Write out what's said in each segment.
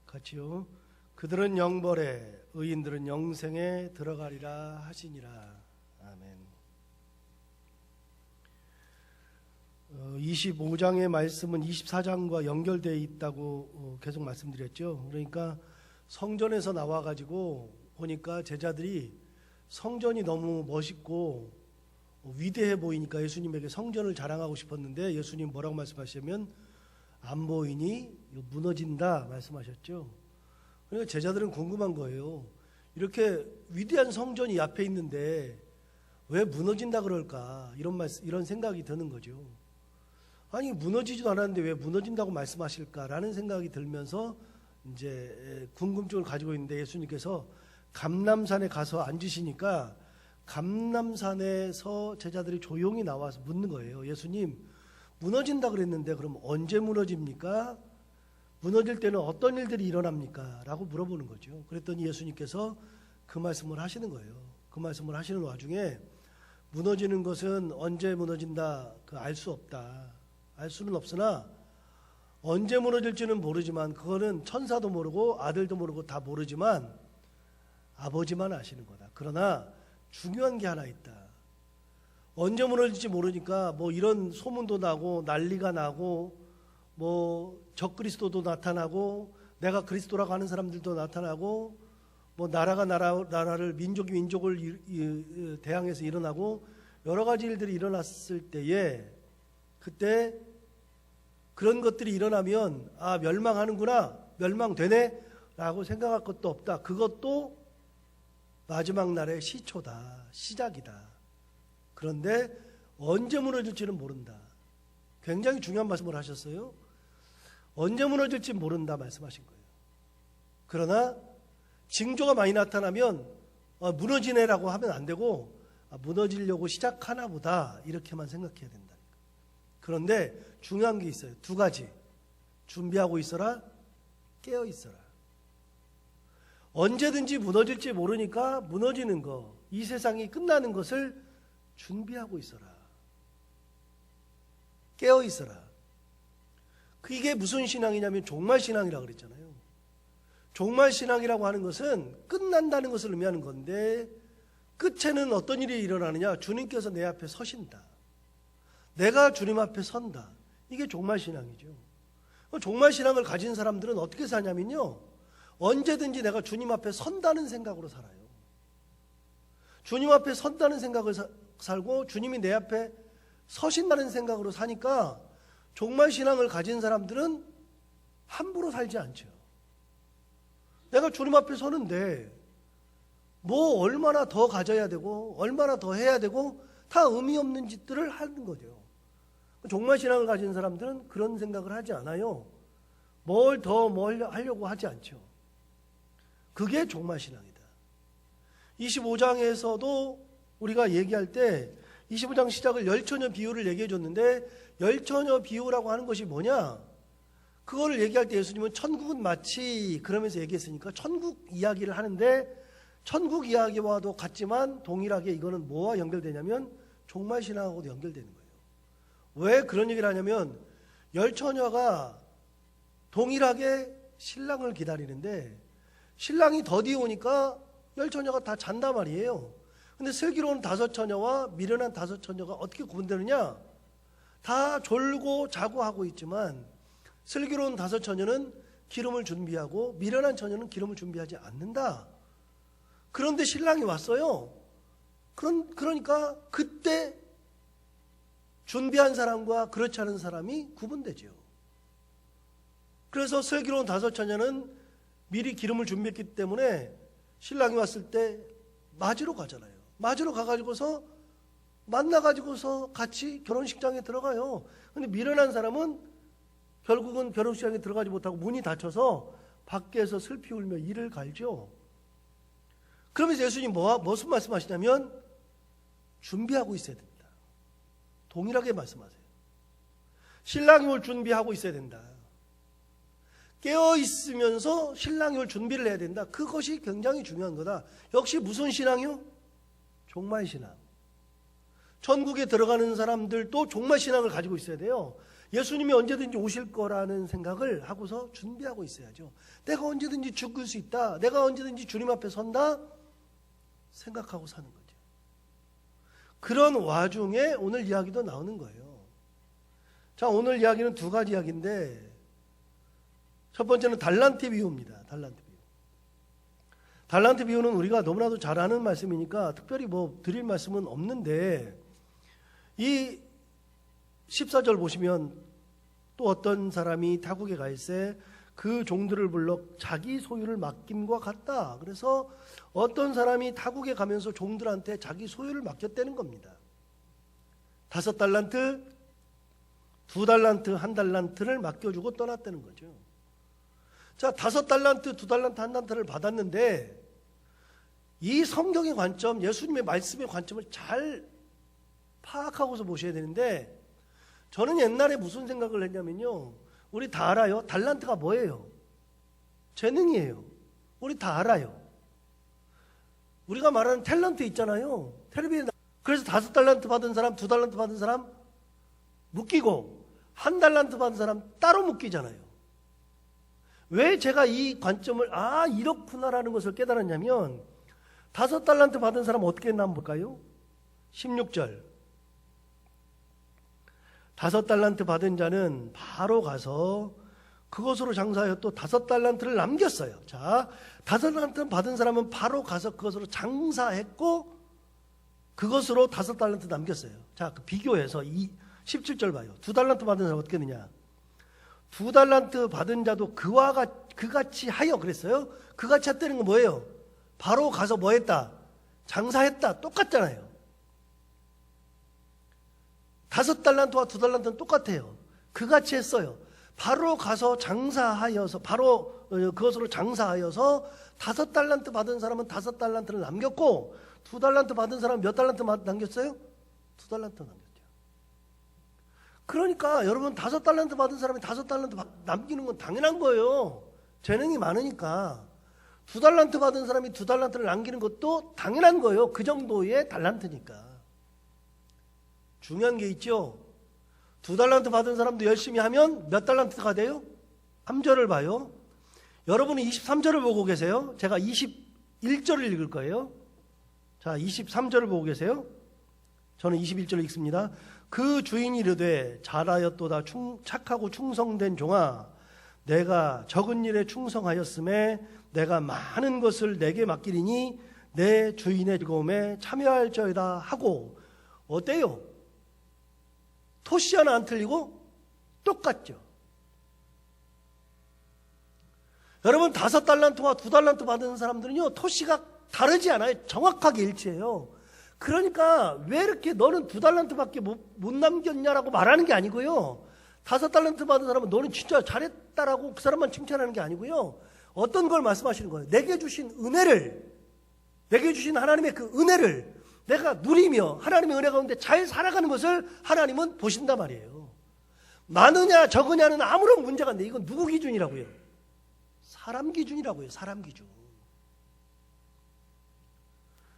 같이요. 그들은 영벌에 의인들은 영생에 들어가리라 하시니라. 아멘. 25장의 말씀은 24장과 연결되어 있다고 계속 말씀드렸죠. 그러니까 성전에서 나와가지고 보니까 제자들이 성전이 너무 멋있고 위대해 보이니까 예수님에게 성전을 자랑하고 싶었는데 예수님 뭐라고 말씀하시냐면 안 보이니 무너진다 말씀하셨죠. 그러니까 제자들은 궁금한 거예요. 이렇게 위대한 성전이 앞에 있는데 왜 무너진다 그럴까? 이런 생각이 드는 거죠. 아니 무너지지도 않았는데 왜 무너진다고 말씀하실까라는 생각이 들면서 이제 궁금증을 가지고 있는데 예수님께서 감람산에 가서 앉으시니까 감람산에서 제자들이 조용히 나와서 묻는 거예요. 예수님, 무너진다 그랬는데 그럼 언제 무너집니까? 무너질 때는 어떤 일들이 일어납니까? 라고 물어보는 거죠. 그랬더니 예수님께서 그 말씀을 하시는 거예요. 그 말씀을 하시는 와중에 무너지는 것은 언제 무너진다 알 수 없다. 알 수는 없으나 언제 무너질지는 모르지만 그거는 천사도 모르고 아들도 모르고 다 모르지만 아버지만 아시는 거다. 그러나 중요한 게 하나 있다. 언제 무너질지 모르니까 뭐 이런 소문도 나고 난리가 나고 뭐 적그리스도도 나타나고 내가 그리스도라고 하는 사람들도 나타나고 뭐 나라가 나라를 민족이 민족을 대항해서 일어나고 여러 가지 일들이 일어났을 때에 그때 그런 것들이 일어나면 아 멸망하는구나 멸망되네 라고 생각할 것도 없다. 그것도 마지막 날의 시초다. 시작이다. 그런데 언제 무너질지는 모른다. 굉장히 중요한 말씀을 하셨어요. 언제 무너질지 모른다 말씀하신 거예요. 그러나 징조가 많이 나타나면 무너지네라고 하면 안 되고 무너지려고 시작하나 보다 이렇게만 생각해야 된다. 그런데 중요한 게 있어요. 두 가지. 준비하고 있어라. 깨어 있어라. 언제든지 무너질지 모르니까 무너지는 거, 이 세상이 끝나는 것을 준비하고 있어라. 깨어 있어라. 이게 무슨 신앙이냐면 종말신앙이라고 그랬잖아요. 종말신앙이라고 하는 것은 끝난다는 것을 의미하는 건데 끝에는 어떤 일이 일어나느냐? 주님께서 내 앞에 서신다. 내가 주님 앞에 선다. 이게 종말신앙이죠. 종말신앙을 가진 사람들은 어떻게 사냐면요. 언제든지 내가 주님 앞에 선다는 생각으로 살아요. 주님 앞에 선다는 생각을 살고 주님이 내 앞에 서신다는 생각으로 사니까 종말신앙을 가진 사람들은 함부로 살지 않죠. 내가 주님 앞에 서는데 뭐 얼마나 더 가져야 되고 얼마나 더 해야 되고 다 의미 없는 짓들을 하는 거죠. 종말신앙을 가진 사람들은 그런 생각을 하지 않아요. 뭘 하려고 하지 않죠. 그게 종말신앙이다. 25장에서도 우리가 얘기할 때 25장 시작을 열처녀 비유를 얘기해 줬는데 열처녀 비유라고 하는 것이 뭐냐? 그거를 얘기할 때 예수님은 천국은 마치 그러면서 얘기했으니까 천국 이야기를 하는데 천국 이야기와도 같지만 동일하게 이거는 뭐와 연결되냐면 종말신앙하고도 연결되는 거예요. 왜 그런 얘기를 하냐면 열처녀가 동일하게 신랑을 기다리는데 신랑이 더디 오니까 열처녀가 다 잔단 말이에요. 근데 슬기로운 다섯 처녀와 미련한 다섯 처녀가 어떻게 구분되느냐? 다 졸고 자고 하고 있지만 슬기로운 다섯 처녀는 기름을 준비하고 미련한 처녀는 기름을 준비하지 않는다. 그런데 신랑이 왔어요. 그러니까 그때 준비한 사람과 그렇지 않은 사람이 구분되죠. 그래서 슬기로운 다섯 처녀는 미리 기름을 준비했기 때문에 신랑이 왔을 때 맞으러 가잖아요. 맞으러 가가지고서 만나가지고서 같이 결혼식장에 들어가요. 근데 미련한 사람은 결국은 결혼식장에 들어가지 못하고 문이 닫혀서 밖에서 슬피 울며 이를 갈죠. 그러면서 예수님이 무슨 말씀하시냐면 준비하고 있어야 된다. 동일하게 말씀하세요. 신랑이 올 준비하고 있어야 된다. 깨어있으면서 신랑이 올 준비를 해야 된다. 그것이 굉장히 중요한 거다. 역시 무슨 신앙이요? 종말신앙. 천국에 들어가는 사람들도 종말신앙을 가지고 있어야 돼요. 예수님이 언제든지 오실 거라는 생각을 하고서 준비하고 있어야죠. 내가 언제든지 죽을 수 있다. 내가 언제든지 주님 앞에 선다. 생각하고 사는 거죠. 그런 와중에 오늘 이야기도 나오는 거예요. 자, 오늘 이야기는 두 가지 이야기인데 첫 번째는 달란트 비유입니다. 달란트 비유. 달란트 비유는 우리가 너무나도 잘 아는 말씀이니까 특별히 뭐 드릴 말씀은 없는데 이 14절 보시면 또 어떤 사람이 타국에 가 있어 그 종들을 불러 자기 소유를 맡김과 같다. 그래서 어떤 사람이 타국에 가면서 종들한테 자기 소유를 맡겼다는 겁니다. 5달란트, 2달란트, 1달란트를 맡겨주고 떠났다는 거죠. 자, 5달란트, 2달란트, 1달란트를 받았는데 이 성경의 관점, 예수님의 말씀의 관점을 잘 파악하고서 보셔야 되는데 저는 옛날에 무슨 생각을 했냐면요. 우리 다 알아요. 달란트가 뭐예요? 재능이에요. 우리 다 알아요. 우리가 말하는 탤런트 있잖아요. 텔레비전. 그래서 5달란트 받은 사람, 2달란트 받은 사람 묶이고 1달란트 받은 사람 따로 묶이잖아요. 왜 제가 이 관점을 이렇구나라는 것을 깨달았냐면 5달란트 받은 사람 어떻게 했나 한번 볼까요? 16절 5달란트 받은 자는 바로 가서 그것으로 장사하여 또 5달란트를 남겼어요. 자, 5달란트 받은 사람은 바로 가서 그것으로 장사했고 그것으로 5달란트 남겼어요. 자, 그 비교해서 17절 봐요. 2달란트 받은 사람 어떻게 되냐? 2달란트 받은 자도 그같이 하여 그랬어요. 그같이 했다는 건 뭐예요? 바로 가서 뭐 했다? 장사했다. 똑같잖아요. 5달란트와 2달란트는 똑같아요. 그같이 했어요. 바로 가서 장사하여서 바로 그것으로 장사하여서 5달란트 받은 사람은 5달란트를 남겼고 2달란트 받은 사람은 몇 달란트 남겼어요? 2달란트 남겼죠. 그러니까 여러분 5달란트 받은 사람이 5달란트 남기는 건 당연한 거예요. 재능이 많으니까. 2달란트 받은 사람이 2달란트를 남기는 것도 당연한 거예요. 그 정도의 달란트니까. 중요한 게 있죠. 2달란트 받은 사람도 열심히 하면 몇 달란트가 돼요? 3절을 봐요. 여러분은 23절을 보고 계세요. 제가 21절을 읽을 거예요. 자, 23절을 보고 계세요. 저는 21절을 읽습니다. 그 주인이 이르되 잘하였도다 착하고 충성된 종아 내가 적은 일에 충성하였음에 내가 많은 것을 내게 맡기리니 내 주인의 즐거움에 참여할저이다 하고 어때요? 토시 하나 안 틀리고 똑같죠. 여러분 5달란트와 2달란트 받은 사람들은요 토시가 다르지 않아요. 정확하게 일치해요. 그러니까 왜 이렇게 너는 2달란트밖에 못 남겼냐라고 말하는 게 아니고요. 5달란트 받은 사람은 너는 진짜 잘했다라고 그 사람만 칭찬하는 게 아니고요. 어떤 걸 말씀하시는 거예요? 내게 주신 은혜를, 내게 주신 하나님의 그 은혜를 내가 누리며 하나님의 은혜 가운데 잘 살아가는 것을 하나님은 보신단 말이에요. 많으냐 적으냐는 아무런 문제가 안 돼. 이건 누구 기준이라고요? 사람 기준이라고요. 사람 기준.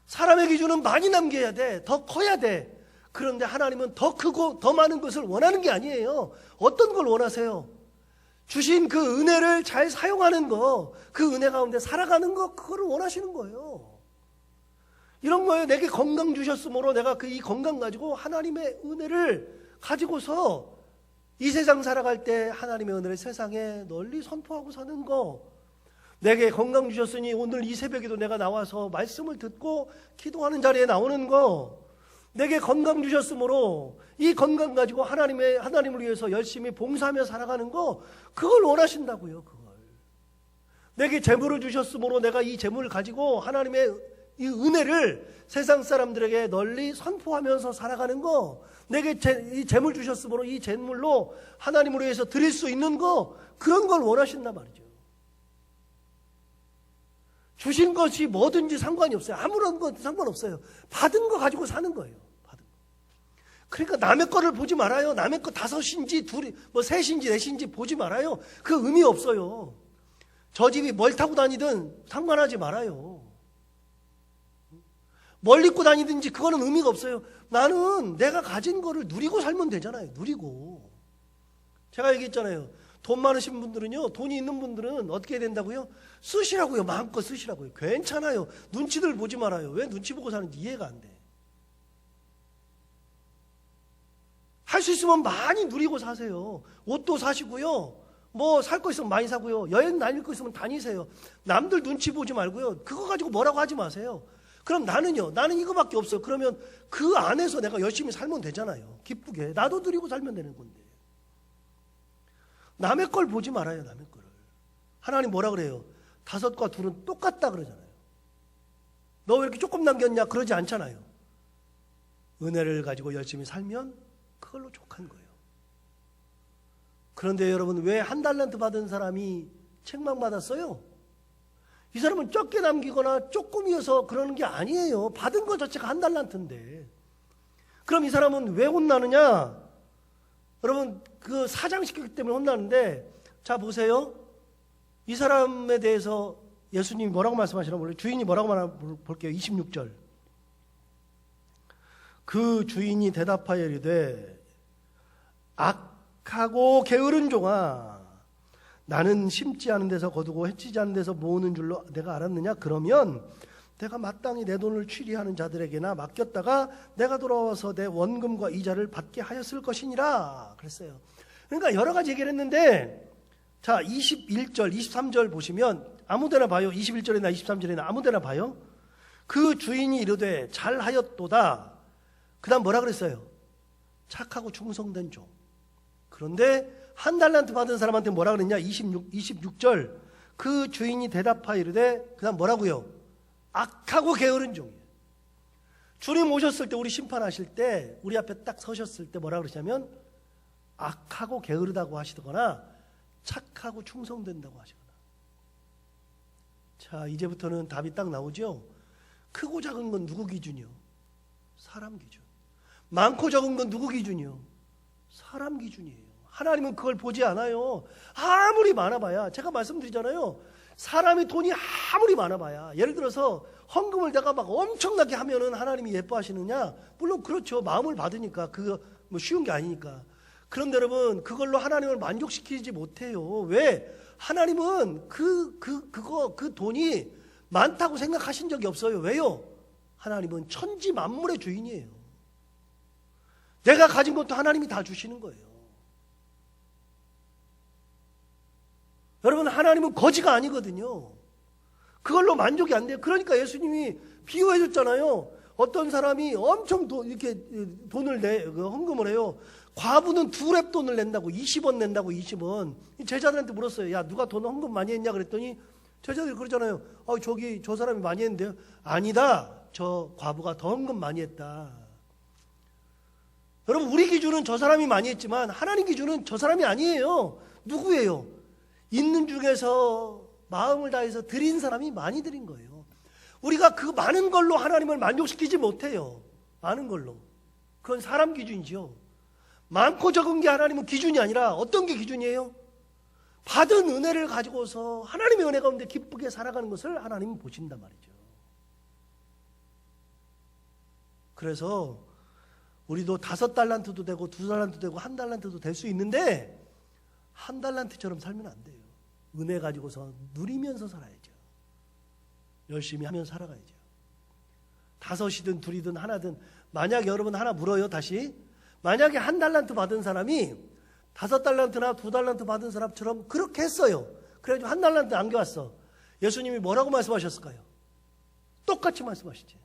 사람의 기준은 많이 남겨야 돼. 더 커야 돼. 그런데 하나님은 더 크고 더 많은 것을 원하는 게 아니에요. 어떤 걸 원하세요? 주신 그 은혜를 잘 사용하는 거, 그 은혜 가운데 살아가는 거, 그거를 원하시는 거예요. 이런 거예요. 내게 건강 주셨으므로 내가 이 건강 가지고 하나님의 은혜를 가지고서 이 세상 살아갈 때 하나님의 은혜를 세상에 널리 선포하고 사는 거. 내게 건강 주셨으니 오늘 이 새벽에도 내가 나와서 말씀을 듣고 기도하는 자리에 나오는 거. 내게 건강 주셨으므로 이 건강 가지고 하나님을 위해서 열심히 봉사하며 살아가는 거. 그걸 원하신다고요. 그걸. 내게 재물을 주셨으므로 내가 이 재물을 가지고 하나님의 이 은혜를 세상 사람들에게 널리 선포하면서 살아가는 거. 내게 이 재물 주셨으므로 이 재물로 하나님을 위해서 드릴 수 있는 거. 그런 걸 원하신단 말이죠. 주신 것이 뭐든지 상관이 없어요. 아무런 것 상관없어요. 받은 거 가지고 사는 거예요. 받은 거. 그러니까 남의 거를 보지 말아요. 남의 거 5인지 둘이 뭐 3인지 4인지 보지 말아요. 그 의미 없어요. 저 집이 뭘 타고 다니든 상관하지 말아요. 뭘 입고 다니든지 그거는 의미가 없어요. 나는 내가 가진 거를 누리고 살면 되잖아요. 누리고. 제가 얘기했잖아요. 돈 많으신 분들은요, 돈이 있는 분들은 어떻게 해야 된다고요? 쓰시라고요. 마음껏 쓰시라고요. 괜찮아요. 눈치들 보지 말아요. 왜 눈치 보고 사는지 이해가 안 돼. 할 수 있으면 많이 누리고 사세요. 옷도 사시고요. 뭐 살 거 있으면 많이 사고요. 여행 다닐 거 있으면 다니세요. 남들 눈치 보지 말고요. 그거 가지고 뭐라고 하지 마세요. 그럼 나는요. 나는 이거밖에 없어요. 그러면 그 안에서 내가 열심히 살면 되잖아요. 기쁘게. 나도 누리고 살면 되는 건데. 남의 걸 보지 말아요. 남의 거를. 하나님 뭐라 그래요? 5과 2은 똑같다 그러잖아요. 너 왜 이렇게 조금 남겼냐? 그러지 않잖아요. 은혜를 가지고 열심히 살면 그걸로 족한 거예요. 그런데 여러분, 왜 1달란트 받은 사람이 책망받았어요? 이 사람은 적게 남기거나 조금이어서 그러는 게 아니에요. 받은 것 자체가 1달란트인데. 그럼 이 사람은 왜 혼나느냐? 여러분, 그 사장시켰기 때문에 혼나는데, 자 보세요. 이 사람에 대해서 예수님이 뭐라고 말씀하시나 볼까요? 주인이 뭐라고 말하나 볼게요. 26절. 그 주인이 대답하여 이르되 악하고 게으른 종아, 나는 심지 않은 데서 거두고 해치지 않은 데서 모으는 줄로 내가 알았느냐? 그러면 내가 마땅히 내 돈을 취리하는 자들에게나 맡겼다가 내가 돌아와서 내 원금과 이자를 받게 하였을 것이니라 그랬어요. 그러니까 여러 가지 얘기를 했는데, 자 21절 23절 보시면 아무데나 봐요. 21절이나 23절이나 아무데나 봐요. 그 주인이 이르되 잘하였도다. 그 다음 뭐라 그랬어요? 착하고 충성된 종. 그런데 1달란트 받은 사람한테 뭐라 그랬냐? 26절. 그 주인이 대답하여 이르되, 그 다음 뭐라고요? 악하고 게으른 종이에요. 주님 오셨을 때, 우리 심판하실 때, 우리 앞에 딱 서셨을 때 뭐라 그러시냐면 악하고 게으르다고 하시거나 착하고 충성된다고 하시거나. 자, 이제부터는 답이 딱 나오죠. 크고 작은 건 누구 기준이요? 사람 기준. 많고 적은 건 누구 기준이요? 사람 기준이에요. 하나님은 그걸 보지 않아요. 아무리 많아봐야, 제가 말씀드리잖아요. 사람이 돈이 아무리 많아봐야, 예를 들어서 헌금을 내가 막 엄청나게 하면은 하나님이 예뻐하시느냐? 물론 그렇죠. 마음을 받으니까. 그거 뭐 쉬운 게 아니니까. 그런데 여러분, 그걸로 하나님을 만족시키지 못해요. 왜? 하나님은 그 돈이 많다고 생각하신 적이 없어요. 왜요? 하나님은 천지 만물의 주인이에요. 내가 가진 것도 하나님이 다 주시는 거예요. 여러분, 하나님은 거지가 아니거든요. 그걸로 만족이 안 돼요. 그러니까 예수님이 비유해 줬잖아요. 어떤 사람이 엄청 이렇게 돈을 헌금을 해요. 과부는 2랩 돈을 낸다고, 20원 낸다고, 20원. 제자들한테 물었어요. 야, 누가 돈 헌금 많이 했냐? 그랬더니 제자들이 그러잖아요. 저기 저 사람이 많이 했는데요. 아니다. 저 과부가 더 헌금 많이 했다. 여러분, 우리 기준은 저 사람이 많이 했지만 하나님 기준은 저 사람이 아니에요. 누구예요? 있는 중에서 마음을 다해서 드린 사람이 많이 드린 거예요. 우리가 그 많은 걸로 하나님을 만족시키지 못해요. 많은 걸로. 그건 사람 기준이죠. 많고 적은 게 하나님은 기준이 아니라 어떤 게 기준이에요? 받은 은혜를 가지고서 하나님의 은혜 가운데 기쁘게 살아가는 것을 하나님은 보신단 말이죠. 그래서 우리도 5달란트도 되고 2달란트도 되고 1달란트도 될 수 있는데 1달란트처럼 살면 안 돼요. 은혜 가지고서 누리면서 살아야죠. 열심히 하면 살아가야죠. 5이든 2이든 하나든, 만약에 여러분 하나 물어요. 다시, 만약에 1달란트 받은 사람이 5달란트나 2달란트 받은 사람처럼 그렇게 했어요. 그래가지고 1달란트 남겨왔어. 예수님이 뭐라고 말씀하셨을까요? 똑같이 말씀하시지.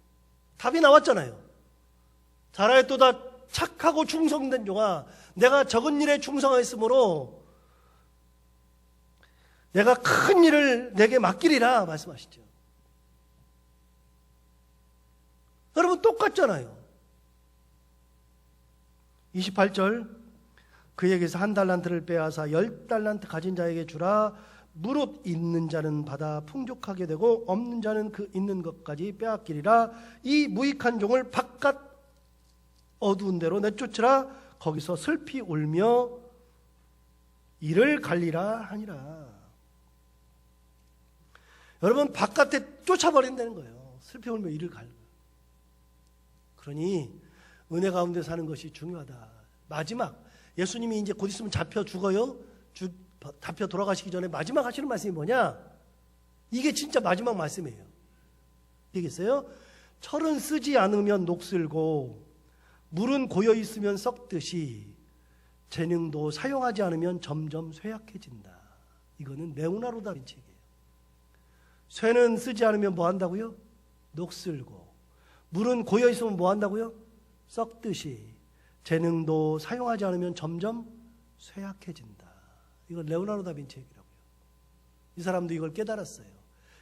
답이 나왔잖아요. 잘하였도다 착하고 충성된 종아, 내가 적은 일에 충성하였으므로 내가 큰 일을 내게 맡기리라 말씀하시죠. 여러분 똑같잖아요. 28절, 그에게서 1달란트를 빼앗아 10달란트 가진 자에게 주라. 무릇 있는 자는 받아 풍족하게 되고 없는 자는 그 있는 것까지 빼앗기리라. 이 무익한 종을 바깥 어두운 데로 내쫓으라. 거기서 슬피 울며 이를 갈리라 하니라. 여러분, 바깥에 쫓아버린다는 거예요. 슬피 울며 이를 갈라. 그러니 은혜 가운데 사는 것이 중요하다. 마지막 예수님이 이제 곧 있으면 잡혀 죽어요. 잡혀 돌아가시기 전에 마지막 하시는 말씀이 뭐냐? 이게 진짜 마지막 말씀이에요. 되겠어요? 철은 쓰지 않으면 녹슬고 물은 고여 있으면 썩듯이 재능도 사용하지 않으면 점점 쇠약해진다. 이거는 레오나르도 다빈치예요. 쇠는 쓰지 않으면 뭐 한다고요? 녹슬고 물은 고여 있으면 뭐 한다고요? 썩듯이 재능도 사용하지 않으면 점점 쇠약해진다. 이건 레오나르도 다빈치 얘기라고요. 이 사람도 이걸 깨달았어요.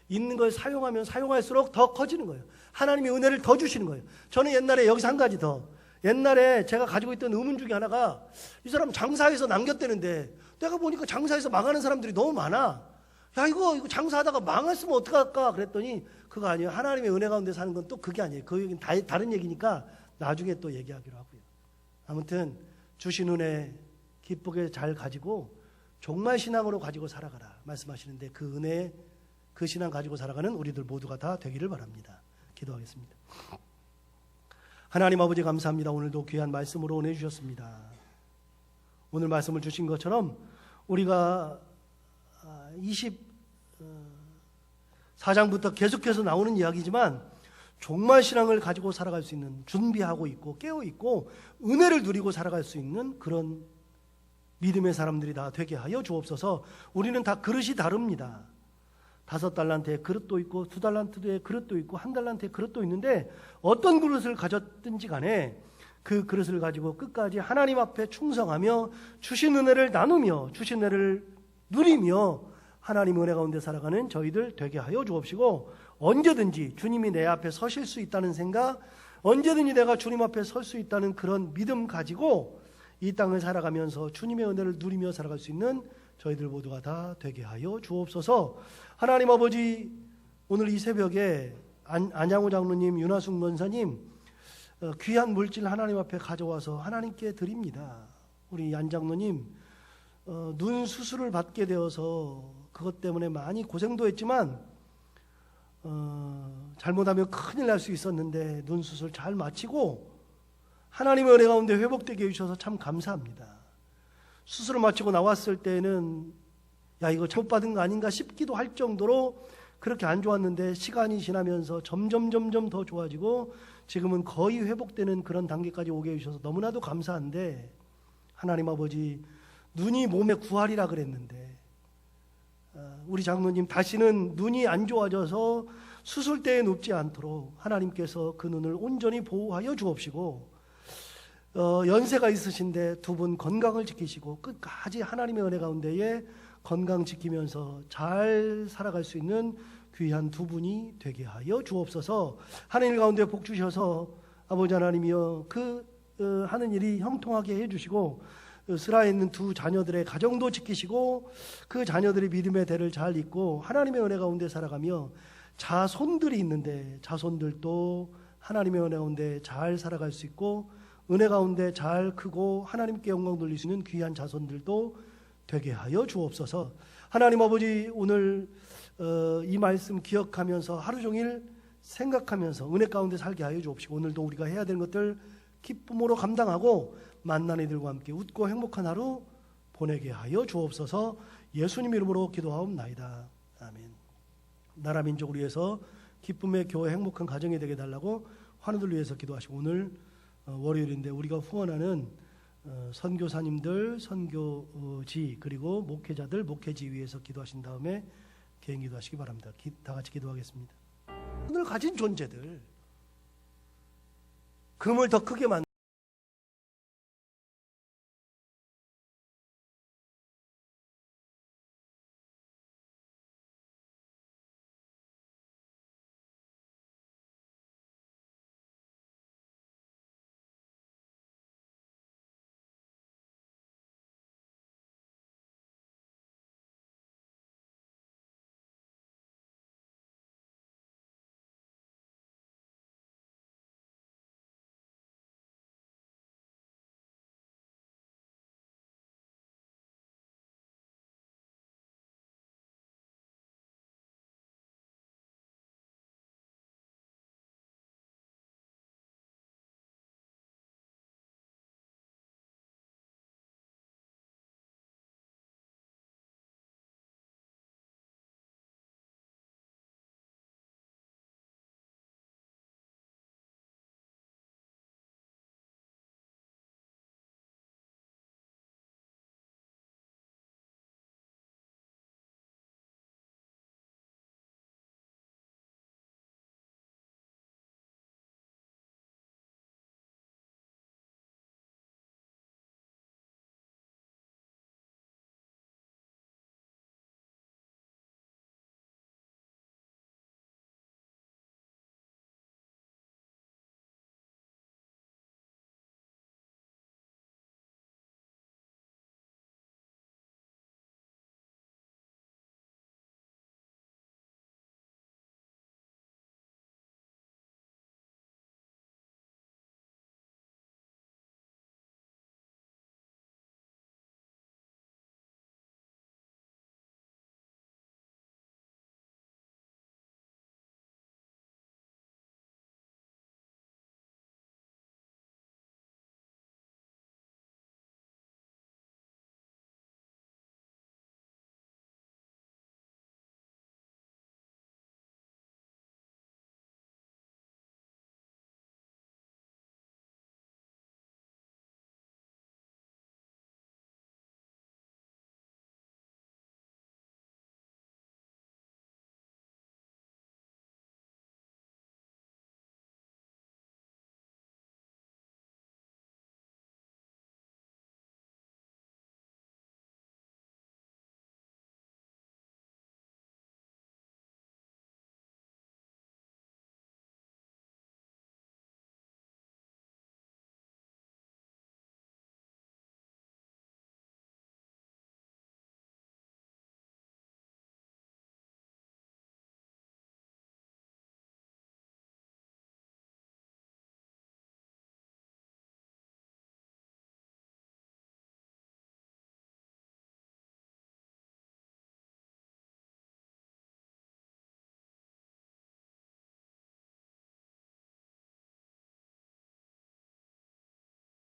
있는 걸 사용하면 사용할수록 더 커지는 거예요. 하나님이 은혜를 더 주시는 거예요. 저는 옛날에 여기서 한 가지 더. 옛날에 제가 가지고 있던 의문 중에 하나가 이 사람 장사해서 남겼대는데 내가 보니까 장사해서 망하는 사람들이 너무 많아. 야 이거 장사하다가 망했으면 어떡할까 그랬더니 그거 아니에요. 하나님의 은혜 가운데 사는 건 또 그게 아니에요. 그 얘기는 다른 얘기니까 나중에 또 얘기하기로 하고요. 아무튼 주신 은혜 기쁘게 잘 가지고 정말 신앙으로 가지고 살아가라 말씀하시는데 그 은혜 그 신앙 가지고 살아가는 우리들 모두가 다 되기를 바랍니다. 기도하겠습니다. 하나님 아버지 감사합니다. 오늘도 귀한 말씀으로 은혜 주셨습니다. 오늘 말씀을 주신 것처럼 우리가 24장부터 계속해서 나오는 이야기지만 정말 신앙을 가지고 살아갈 수 있는 준비하고 있고 깨어 있고 은혜를 누리고 살아갈 수 있는 그런 믿음의 사람들이 다 되게 하여 주옵소서. 우리는 다 그릇이 다릅니다. 5달란트의 그릇도 있고 2달란트의 그릇도 있고 1달란트의 그릇도 있는데 어떤 그릇을 가졌든지 간에 그 그릇을 가지고 끝까지 하나님 앞에 충성하며 주신 은혜를 나누며 주신 은혜를 누리며 하나님 은혜 가운데 살아가는 저희들 되게 하여 주옵시고 언제든지 주님이 내 앞에 서실 수 있다는 생각, 언제든지 내가 주님 앞에 설 수 있다는 그런 믿음 가지고 이 땅을 살아가면서 주님의 은혜를 누리며 살아갈 수 있는 저희들 모두가 다 되게 하여 주옵소서. 하나님 아버지 오늘 이 새벽에 안양호 장로님, 윤하숙 원사님 귀한 물질 하나님 앞에 가져와서 하나님께 드립니다. 우리 안 장로님 눈 수술을 받게 되어서 그것 때문에 많이 고생도 했지만 잘못하면 큰일 날 수 있었는데 눈 수술 잘 마치고 하나님의 은혜 가운데 회복되게 해주셔서 참 감사합니다. 수술을 마치고 나왔을 때는 야 이거 잘못 받은 거 아닌가 싶기도 할 정도로 그렇게 안 좋았는데 시간이 지나면서 점점 더 좋아지고 지금은 거의 회복되는 그런 단계까지 오게 해주셔서 너무나도 감사한데 하나님 아버지 눈이 몸의 구할이라 그랬는데 우리 장로님 다시는 눈이 안 좋아져서 수술대에 눕지 않도록 하나님께서 그 눈을 온전히 보호하여 주옵시고 연세가 있으신데 두 분 건강을 지키시고 끝까지 하나님의 은혜 가운데에 건강 지키면서 잘 살아갈 수 있는 귀한 두 분이 되게 하여 주옵소서. 하늘 가운데 복 주셔서 아버지 하나님이여 하는 일이 형통하게 해주시고 슬하에 있는 두 자녀들의 가정도 지키시고 그 자녀들이 믿음의 대를 잘 잇고 하나님의 은혜 가운데 살아가며 자손들이 있는데 자손들도 하나님의 은혜 가운데 잘 살아갈 수 있고 은혜 가운데 잘 크고 하나님께 영광 돌릴 수 있는 귀한 자손들도 되게 하여 주옵소서. 하나님 아버지 오늘 이 말씀 기억하면서 하루 종일 생각하면서 은혜 가운데 살게 하여 주옵시고 오늘도 우리가 해야 되는 것들 기쁨으로 감당하고 만난 이들과 함께 웃고 행복한 하루 보내게 하여 주옵소서. 예수님 이름으로 기도하옵나이다. 아멘. 나라 민족을 위해서 기쁨의 교회 행복한 가정이 되게 달라고 환우들 위해서 기도하시고 오늘 월요일인데 우리가 후원하는 선교사님들, 선교지 그리고 목회자들, 목회지 위해서 기도하신 다음에 개인 기도하시기 바랍니다. 다 같이 기도하겠습니다. 오늘 가진 존재들 금을 더 크게